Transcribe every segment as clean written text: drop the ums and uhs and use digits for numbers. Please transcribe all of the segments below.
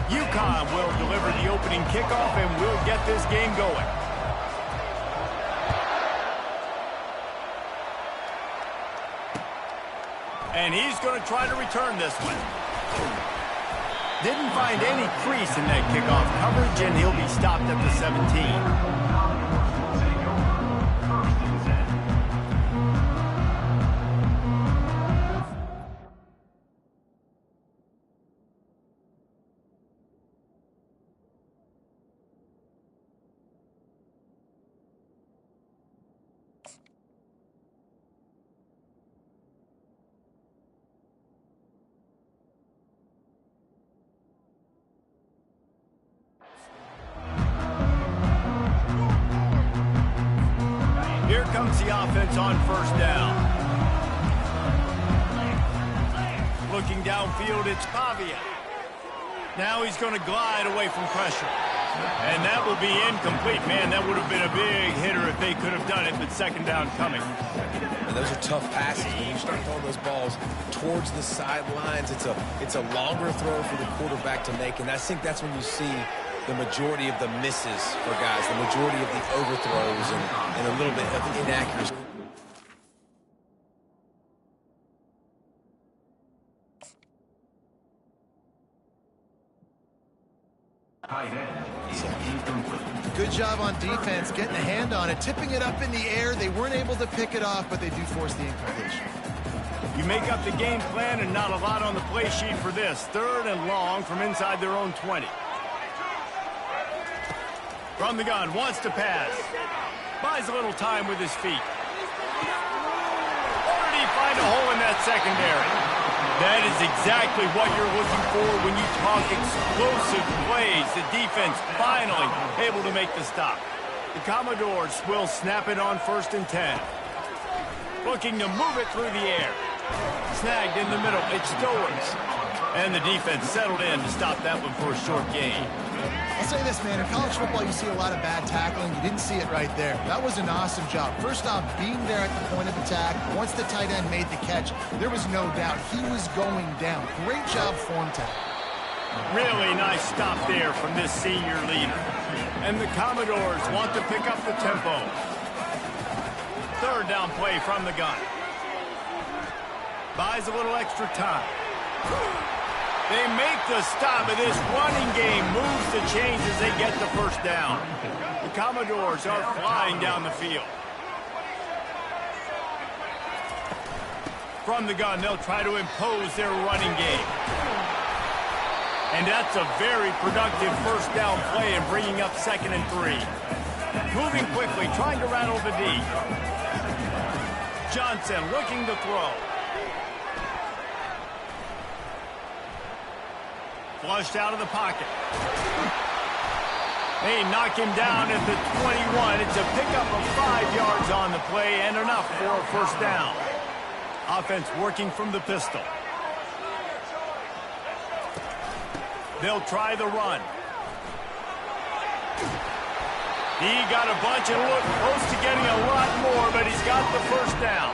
UConn will deliver the opening kickoff and will get this game going. And he's going to try to return this one. Didn't find any crease in that kickoff coverage, and he'll be stopped at the 17. Here comes the offense on first down. Looking downfield, it's Pavia. Now he's going to glide away from pressure. And that will be incomplete. Man, that would have been a big hitter if they could have done it, but second down coming. And those are tough passes. When you start throwing those balls towards the sidelines, it's a longer throw for the quarterback to make, and I think that's when you see the majority of the misses for guys, the majority of the overthrows and a little bit of inaccuracy. Good job on defense, getting a hand on it, tipping it up in the air. They weren't able to pick it off, but they do force the incompletion. You make up the game plan and not a lot on the play sheet for this. Third and long from inside their own 20. From the gun, wants to pass. Buys a little time with his feet. Or did he find a hole in that secondary? That is exactly what you're looking for when you talk explosive plays. The defense finally able to make the stop. The Commodores will snap it on 1st and 10. Looking to move it through the air. Snagged in the middle. It's Stowers. And the defense settled in to stop that one for a short gain. I'll say this, man. In college football, you see a lot of bad tackling. You didn't see it right there. That was an awesome job. First off, being there at the point of attack. Once the tight end made the catch, there was no doubt he was going down. Great job form tackle. Really nice stop there from this senior leader. And the Commodores want to pick up the tempo. Third down play from the gun. Buys a little extra time. They make the stop, and this running game moves the chains as they get the first down. The Commodores are flying down the field. From the gun, they'll try to impose their running game. And that's a very productive first down play and bringing up 2nd and 3. Moving quickly, trying to rattle the D. Johnson looking to throw. Flushed out of the pocket. They knock him down at the 21. It's a pickup of 5 yards on the play and enough for a first down. Offense working from the pistol. They'll try the run. He got a bunch and looked close to getting a lot more, but he's got the first down.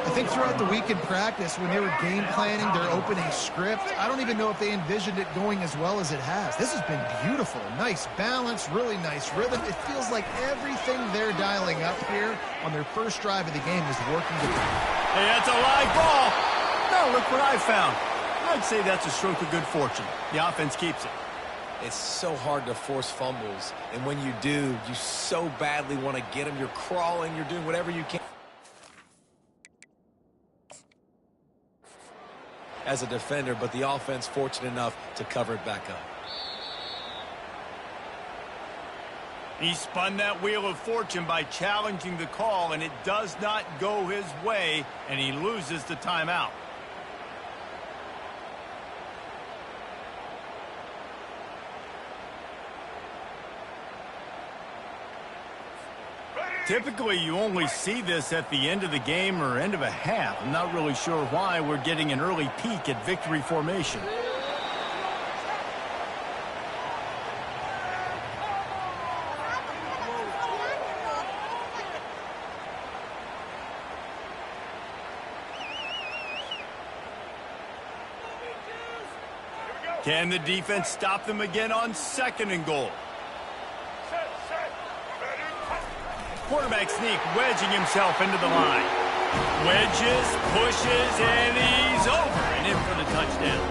I think throughout the week in practice, when they were game planning their opening script, I don't even know if they envisioned it going as well as it has. This has been beautiful. Nice balance, really nice rhythm. It feels like everything they're dialing up here on their first drive of the game is working together. Hey, that's a live ball. Now look what I found. I'd say that's a stroke of good fortune. The offense keeps it. It's so hard to force fumbles, and when you do, you so badly want to get them. You're crawling, you're doing whatever you can as a defender, but the offense fortunate enough to cover it back up. He spun that wheel of fortune by challenging the call, and it does not go his way, and he loses the timeout. Typically, you only see this at the end of the game or end of a half. I'm not really sure why we're getting an early peek at victory formation. Can the defense stop them again on 2nd and goal? Quarterback sneak, wedging himself into the line. Wedges, pushes, and he's over and in for the touchdown.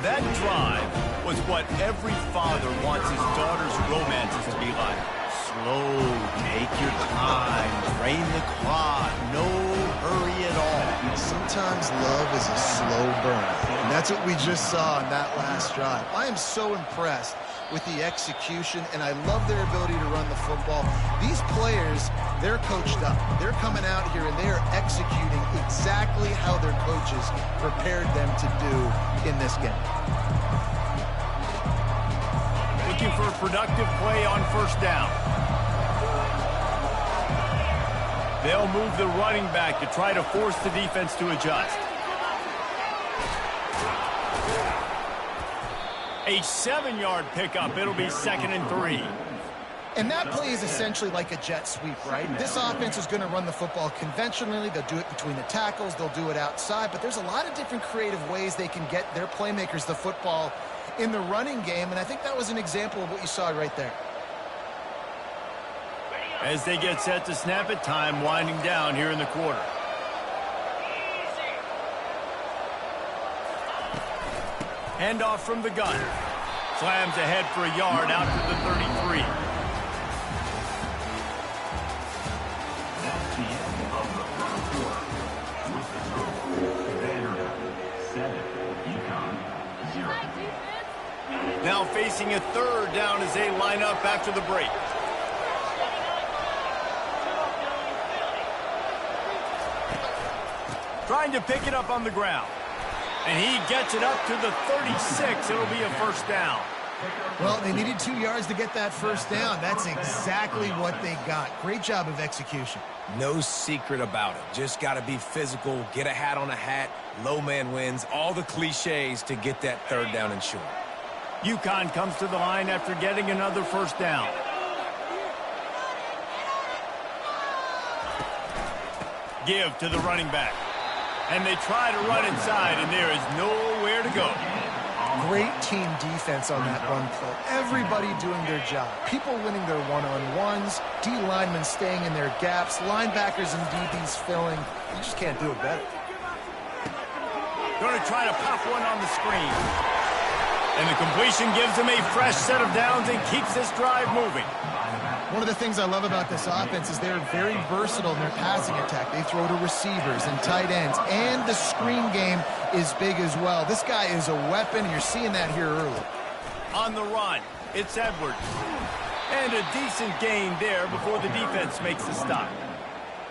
That drive was what every father wants his daughter's romances to be like. Slow, take your time, drain the clock, no hurry at all. Sometimes love is a slow burn, and that's what we just saw in that last drive. I am so impressed with the execution, and I love their ability to run the football. These players, they're coached up. They're coming out here, and they are executing exactly how their coaches prepared them to do in this game. Looking for a productive play on 1st down. They'll move the running back to try to force the defense to adjust. A 7-yard pickup. It'll be 2nd and 3. And that play is essentially like a jet sweep, right? This offense is going to run the football conventionally. They'll do it between the tackles. They'll do it outside. But there's a lot of different creative ways they can get their playmakers the football in the running game. And I think that was an example of what you saw right there. As they get set to snap it, time winding down here in the quarter. Handoff from the gun. Slams ahead for a yard out to the 33. Now facing a 3rd down as they line up after the break. Trying to pick it up on the ground. And he gets it up to the 36. It'll be a 1st down. Well, they needed 2 yards to get that 1st down. That's exactly what they got. Great job of execution. No secret about it. Just got to be physical, get a hat on a hat, low man wins, all the cliches to get that 3rd down and short. UConn comes to the line after getting another 1st down. Give to the running back. And they try to run inside, and there is nowhere to go. Great team defense on that run play. Everybody doing their job. People winning their one-on-ones, D linemen staying in their gaps, linebackers and DBs filling. You just can't do it better. Going to try to pop one on the screen. And the completion gives them a fresh set of downs and keeps this drive moving. One of the things I love about this offense is they're very versatile in their passing attack. They throw to receivers and tight ends, and the screen game is big as well. This guy is a weapon, and you're seeing that here early. On the run, it's Edwards. And a decent gain there before the defense makes the stop.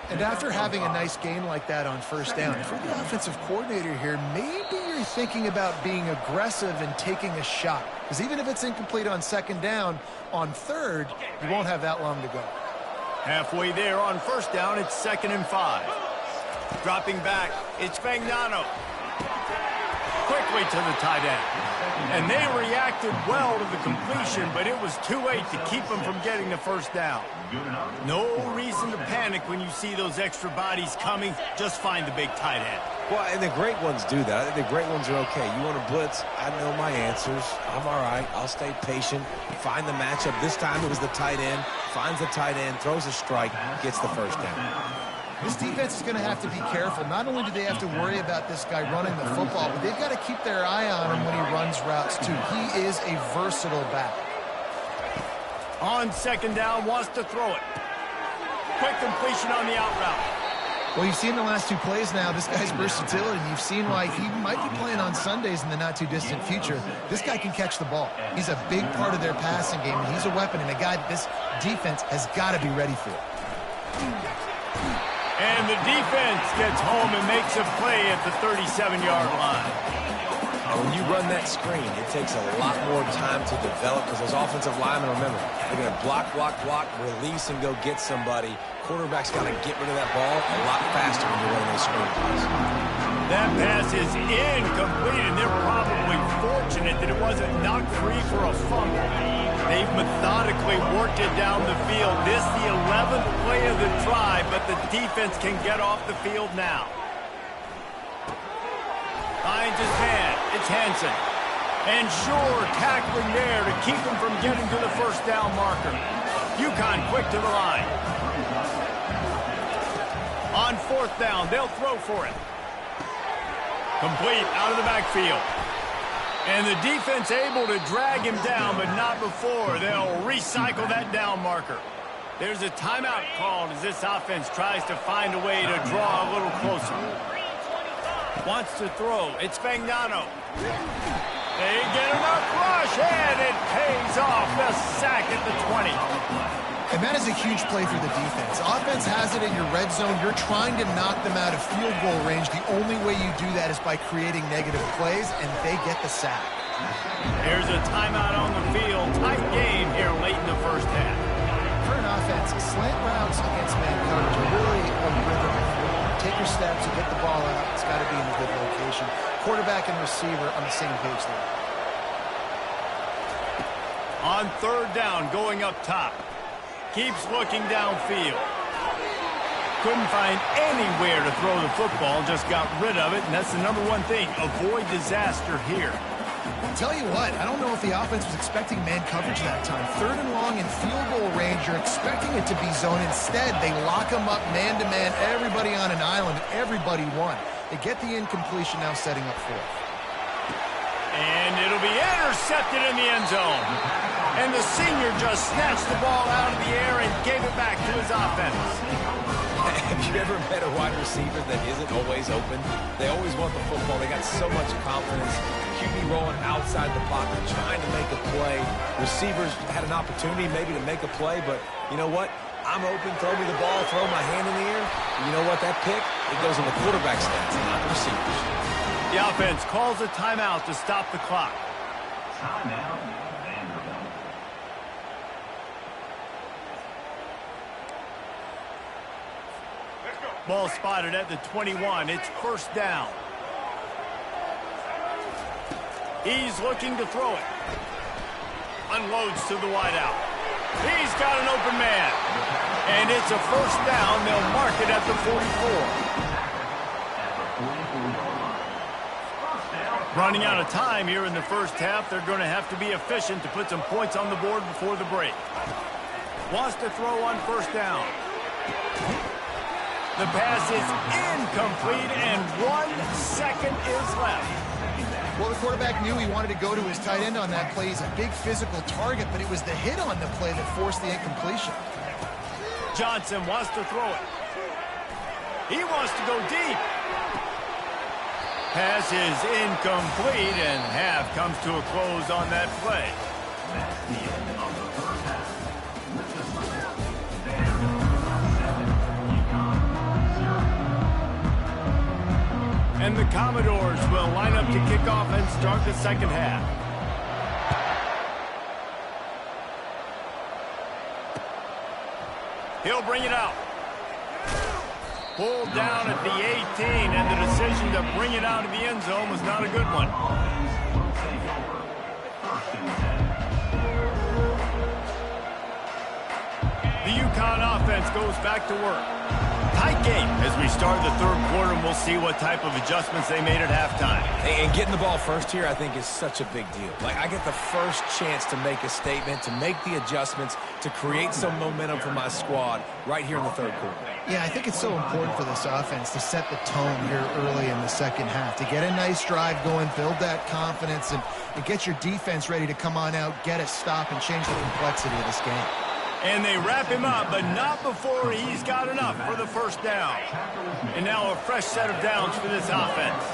And after having a nice gain like that on 1st down, if you're the offensive coordinator here, maybe you're thinking about being aggressive and taking a shot. Because even if it's incomplete on 2nd down, on 3rd, you won't have that long to go. Halfway there on 1st down, it's 2nd and 5. Dropping back, it's Fagnano. Quickly to the tight end. And they reacted well to the completion, but it was too late to keep them from getting the 1st down. No reason to panic when you see those extra bodies coming. Just find the big tight end. Well, and the great ones do that. I think the great ones are okay. You want to blitz? I know my answers. I'm all right. I'll stay patient. Find the matchup. This time it was the tight end. Finds the tight end, throws a strike, gets the 1st down. This defense is going to have to be careful. Not only do they have to worry about this guy running the football, but they've got to keep their eye on him when he runs routes, too. He is a versatile back. On 2nd down, wants to throw it. Quick completion on the out route. Well, you've seen the last 2 plays now. This guy's versatility. You've seen why he might be playing on Sundays in the not-too-distant future. This guy can catch the ball. He's a big part of their passing game, and he's a weapon and a guy that this defense has got to be ready for. And the defense gets home and makes a play at the 37-yard line. When you run that screen, it takes a lot more time to develop because those offensive linemen, remember, they're going to block, release, and go get somebody. Quarterback's got to get rid of that ball a lot faster when you're running those screen plays. That pass is incomplete, and they're probably fortunate that it wasn't knocked free for a fumble. They've methodically worked it down the field. This is the 11th play of the drive, but the defense can get off the field now. Finds his man. It's Hansen. And sure tackling there to keep him from getting to the first down marker. UConn quick to the line. On fourth down, they'll throw for it. Complete out of the backfield. And the defense able to drag him down, but not before. They'll recycle that down marker. There's a timeout called as this offense tries to find a way to draw a little closer. Wants to throw. It's Fagnano. They get enough rush, and it pays off. The sack at the 20. And that is a huge play for the defense. Offense has it in your red zone. You're trying to knock them out of field goal range. The only way you do that is by creating negative plays, and they get the sack. There's a timeout on the field. Tight game here late in the first half. For an offense, slant routes against man coverage are really a rhythm. Take your steps and get the ball out. It's got to be in a good location. Quarterback and receiver on the same page there. On third down, going up top. Keeps looking downfield. Couldn't find anywhere to throw the football, just got rid of it, and that's the number one thing. Avoid disaster here. I'll tell you what, I don't know if the offense was expecting man coverage that time. Third and long in field goal range, you're expecting it to be zone. Instead, they lock them up man-to-man, everybody on an island, everybody won. They get the incompletion, now setting up fourth. And it'll be intercepted in the end zone. And the senior just snatched the ball out of the air and gave it back to his offense. Have you ever met a wide receiver that isn't always open? They always want the football. They got so much confidence. QB rolling outside the pocket, trying to make a play. Receivers had an opportunity maybe to make a play, but you know what? I'm open, throw me the ball, throw my hand in the air. You know what? That pick, it goes in the quarterback stats, not the receivers. The offense calls a timeout to stop the clock. Timeout, Vanderbilt. Ball spotted at the 21. It's first down. He's looking to throw it. Unloads to the wideout. He's got an open man. And it's a first down. They'll mark it at the 44. Running out of time here in the first half. They're going to have to be efficient to put some points on the board before the break. Wants to throw on first down. The pass is incomplete, and 1 second is left. Well, the quarterback knew he wanted to go to his tight end on that play. He's a big physical target, but it was the hit on the play that forced the incompletion. Johnson wants to throw it. He wants to go deep. Pass is incomplete, and half comes to a close on that play. That's the end of the first half. And the Commodores will line up to kick off and start the second half. He'll bring it out. Pulled down at the 18, and the decision to bring it out of the end zone was not a good one. The UConn offense goes back to work. Tight game as we start the third quarter, and we'll see what type of adjustments they made at halftime. And getting the ball first here, I think, is such a big deal. Like, I get the first chance to make a statement, to make the adjustments, to create some momentum for my squad right here in the third quarter. Yeah, I think it's so important for this offense to set the tone here early in the second half, to get a nice drive going, build that confidence, and get your defense ready to come on out, get a stop, and change the complexity of this game. And they wrap him up, but not before he's got enough for the first down. And now a fresh set of downs for this offense.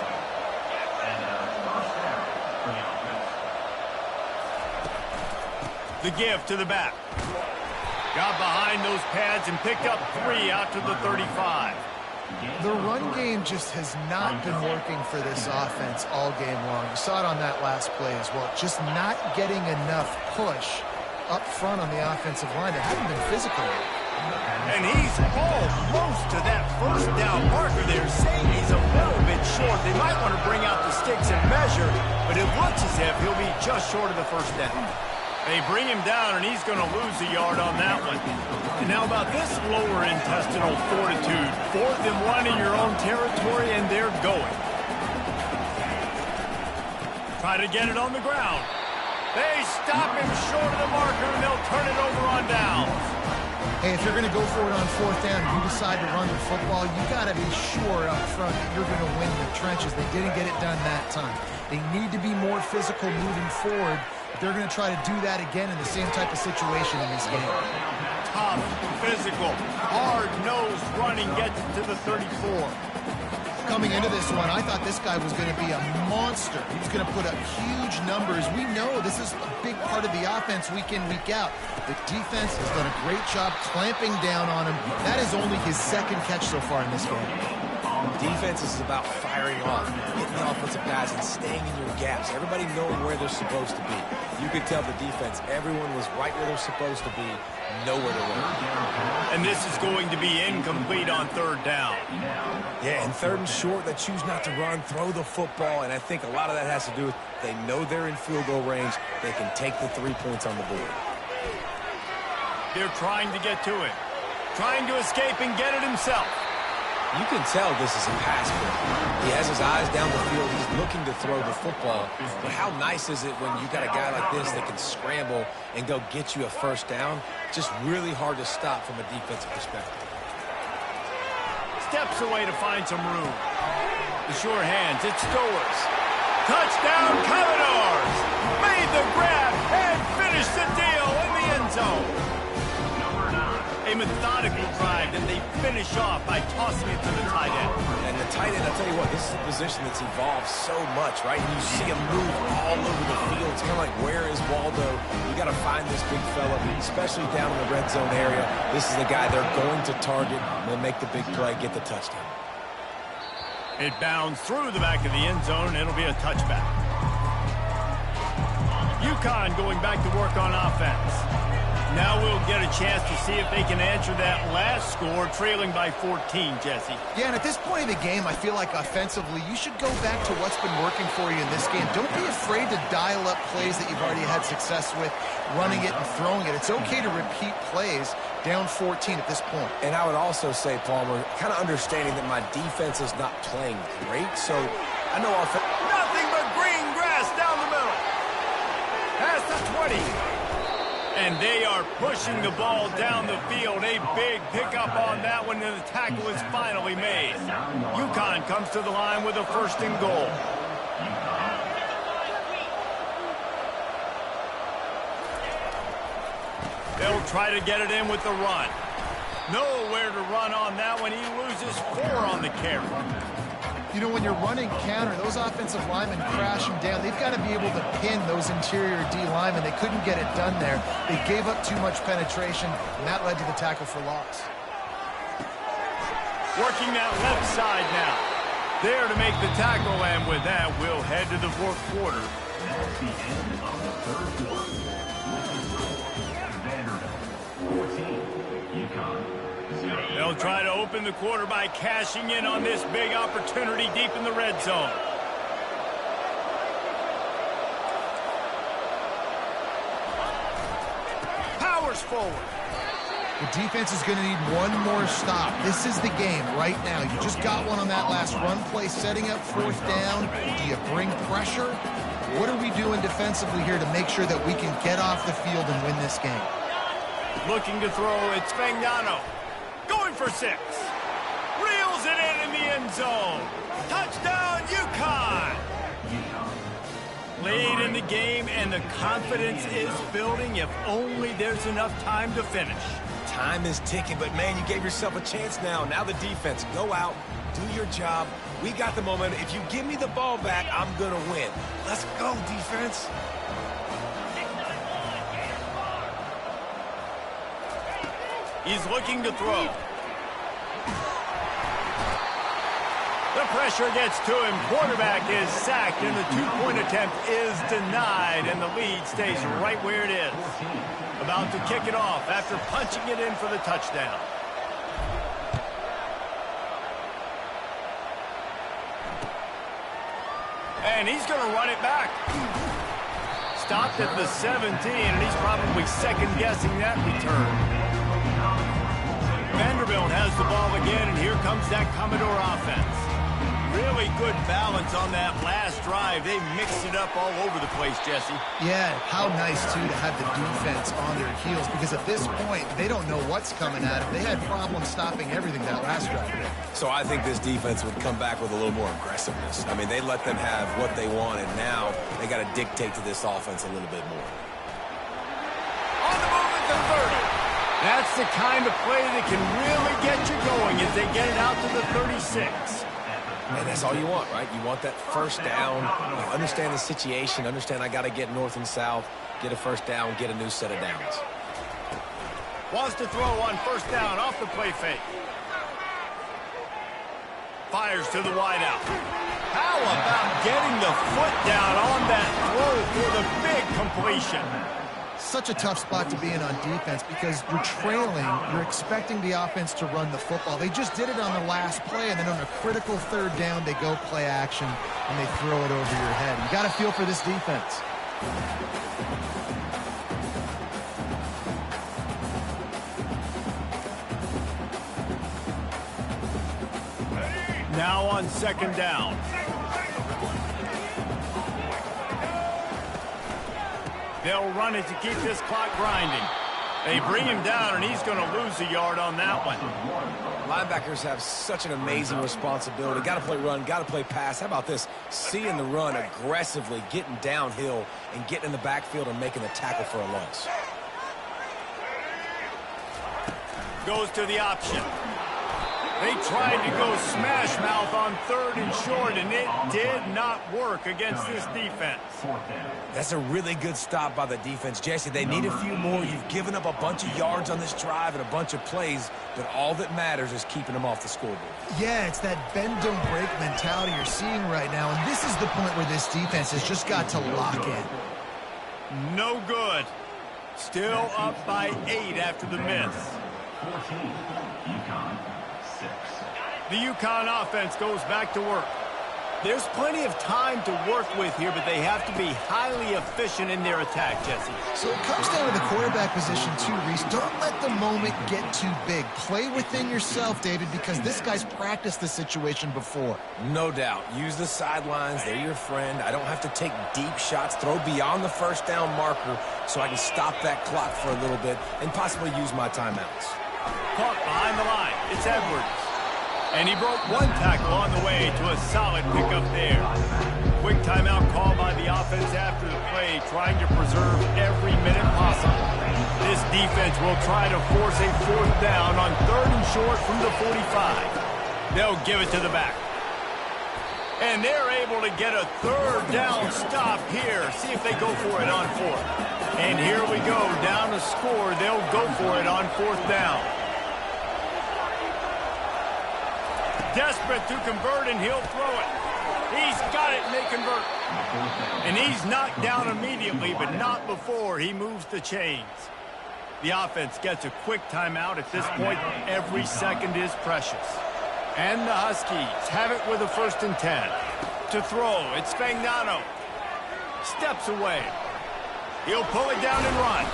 The give to the back. Got behind those pads and picked up 3 out to the 35. The run game just has not been working for this offense all game long. You saw it on that last play as well. Just not getting enough push up front on the offensive line. They haven't been physical. And he's almost to that first down marker there, saying he's a little bit short. They might want to bring out the sticks and measure, but it looks as if he'll be just short of the first down. They bring him down, and he's going to lose a yard on that one. And now about this lower intestinal fortitude. 4th and 1 in your own territory, and they're going. Try to get it on the ground. They stop him short of the marker, and they'll turn it over on downs. Hey, if you're going to go for it on fourth down, you decide to run the football, you got to be sure up front that you're going to win the trenches. They didn't get it done that time. They need to be more physical moving forward. They're going to try to do that again in the same type of situation in this game. Tough, physical, hard-nosed running gets it to the 34. Coming into this one, I thought this guy was going to be a monster. He was going to put up huge numbers. We know this is a big part of the offense week in, week out. The defense has done a great job clamping down on him. That is only his second catch so far in this game. Defense is about firing off, hitting the offensive guys, and staying in your gaps. Everybody knowing where they're supposed to be. You could tell the defense, everyone was right where they're supposed to be, nowhere to run. And this is going to be incomplete on third down. Yeah, and third and short, they choose not to run, throw the football, and I think a lot of that has to do with they know they're in field goal range. They can take the 3 points on the board. They're trying to get to it, trying to escape and get it himself. You can tell this is a pass play. He has his eyes down the field. He's looking to throw the football. But how nice is it when you got a guy like this that can scramble and go get you a first down? Just really hard to stop from a defensive perspective. Steps away to find some room. The sure hands, it's Stowers. Touchdown, Commodores! Made the grab and finished the deal in the end zone. A methodical drive that they finish off by tossing it to the tight end. And the tight end, I'll tell you what, this is a position that's evolved so much, right? And you see him move all over the field. It's kind of like, where is Waldo? You got to find this big fella, especially down in the red zone area. This is the guy they're going to target and make the big play, get the touchdown. It bounds through the back of the end zone, and it'll be a touchback. UConn going back to work on offense. Now we'll get a chance to see if they can answer that last score, trailing by 14, Jesse. Yeah, and at this point in the game, I feel like offensively, you should go back to what's been working for you in this game. Don't be afraid to dial up plays that you've already had success with, running it and throwing it. It's okay to repeat plays down 14 at this point. And I would also say, Palmer, kind of understanding that my defense is not playing great, so I know nothing but green grass down the middle. Past the 20. And they are pushing the ball down the field. A big pickup on that one, and the tackle is finally made. UConn comes to the line with a first and goal. They'll try to get it in with the run. Nowhere to run on that one. He loses 4 on the carry. You know, when you're running counter, those offensive linemen crashing down. They've got to be able to pin those interior D linemen. They couldn't get it done there. They gave up too much penetration, and that led to the tackle for loss. Working that left side now. There to make the tackle, and with that, we'll head to the fourth quarter. That's the end of the third quarter. Vanderbilt 14, UConn 0. They'll try to open the quarter by cashing in on this big opportunity deep in the red zone. Powers forward. The defense is going to need one more stop. This is the game right now. You just got one on that last run play, setting up fourth down. Do you bring pressure? What are we doing defensively here to make sure that we can get off the field and win this game? Looking to throw, it's Fagnano. Going for 6. Reels it in the end zone. Touchdown, UConn. Late in the game, and the confidence is building. If only there's enough time to finish. Time is ticking, but, man, you gave yourself a chance now. Now the defense, go out, do your job. We got the momentum. If you give me the ball back, I'm going to win. Let's go, defense. He's looking to throw. The pressure gets to him. Quarterback is sacked, and the 2-point attempt is denied, and the lead stays right where it is. About to kick it off after punching it in for the touchdown. And he's going to run it back. Stopped at the 17, and he's probably second-guessing that return. Vanderbilt has the ball again, and here comes that Commodore offense. really good balance on that last drive. They mixed it up all over the place, Jesse. Yeah, how nice, too, to have the defense on their heels, because at this point, they don't know what's coming at them. They had problems stopping everything that last drive. So I think this defense would come back with a little more aggressiveness. I mean, they let them have what they want, and now they got to dictate to this offense a little bit more. On the move at the 30. That's the kind of play that can really get you going as they get it out to the 36. And that's all you want, right? You want that first down. You understand the situation. Understand I got to get north and south, get a first down, get a new set of downs. Wants to throw on first down off the play fake. Fires to the wideout. How about getting the foot down on that throw for the big completion? Such a tough spot to be in on defense because you're trailing, you're expecting the offense to run the football. They just did it on the last play, and then on a critical third down, they go play action, and they throw it over your head. You got to feel for this defense. Now on second down. They'll run it to keep this clock grinding. They bring him down, and he's going to lose a yard on that one. Linebackers have such an amazing responsibility. Got to play run, got to play pass. How about this? Seeing the run aggressively, getting downhill, and getting in the backfield and making the tackle for a loss. Goes to the option. They tried to go smash mouth on third and short, and it did not work against this defense. That's a really good stop by the defense. Jesse, they need a few more. You've given up a bunch of yards on this drive and a bunch of plays, but all that matters is keeping them off the scoreboard. Yeah, it's that bend, don't break mentality you're seeing right now, and this is the point where this defense has just got to lock in. No good. Still up by 8 after the miss. 14, UConn, 6. The UConn offense goes back to work. There's plenty of time to work with here, but they have to be highly efficient in their attack, Jesse. So it comes down to the quarterback position too, Reese. Don't let the moment get too big. Play within yourself, David, because this guy's practiced the situation before. No doubt. Use the sidelines. They're your friend. I don't have to take deep shots. Throw beyond the first down marker so I can stop that clock for a little bit and possibly use my timeouts. Caught behind the line. It's Edwards. And he broke one tackle on the way to a solid pickup there. Quick timeout call by the offense after the play, trying to preserve every minute possible. This defense will try to force a fourth down on third and short from the 45. They'll give it to the back. And they're able to get a third down stop here. See if they go for it on fourth. And here we go, down a score. They'll go for it on fourth down. Desperate to convert, and he'll throw it. He's got it, and they convert. And he's knocked down immediately, but not before he moves the chains. The offense gets a quick timeout. At this point, every second is precious. And the Huskies have it with a 1st and 10. To throw, it's Fagnano. Steps away. He'll pull it down and run.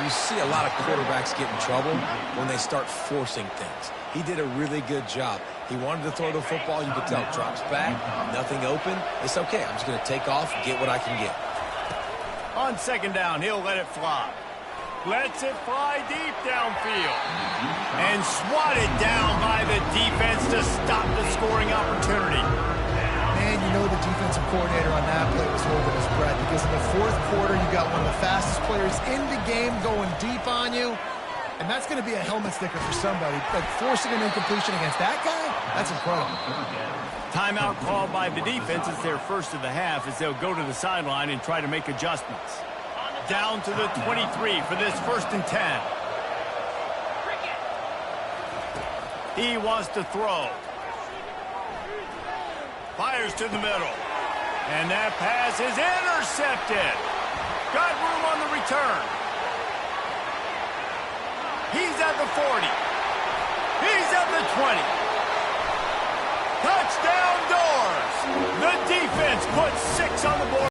You see a lot of quarterbacks get in trouble when they start forcing things. He did a really good job. He wanted to throw the football. You could tell. Drops back, nothing open. It's okay. I'm just going to take off, get what I can get. On second down, he'll let it fly. Lets it fly deep downfield. And swatted down by the defense to stop the scoring opportunity. Man, you know the defensive coordinator on that play was holding his breath because in the fourth quarter, you got one of the fastest players in the game going deep on you. And that's going to be a helmet sticker for somebody. But forcing an incompletion against that guy, that's incredible. Timeout called by the defense. It's their first of the half as they'll go to the sideline and try to make adjustments. Down to the 23 for this 1st and 10. He wants to throw. Fires to the middle. And that pass is intercepted. Got room on the return. He's at the 40. He's at the 20. Touchdown Doors. The defense puts 6 on the board.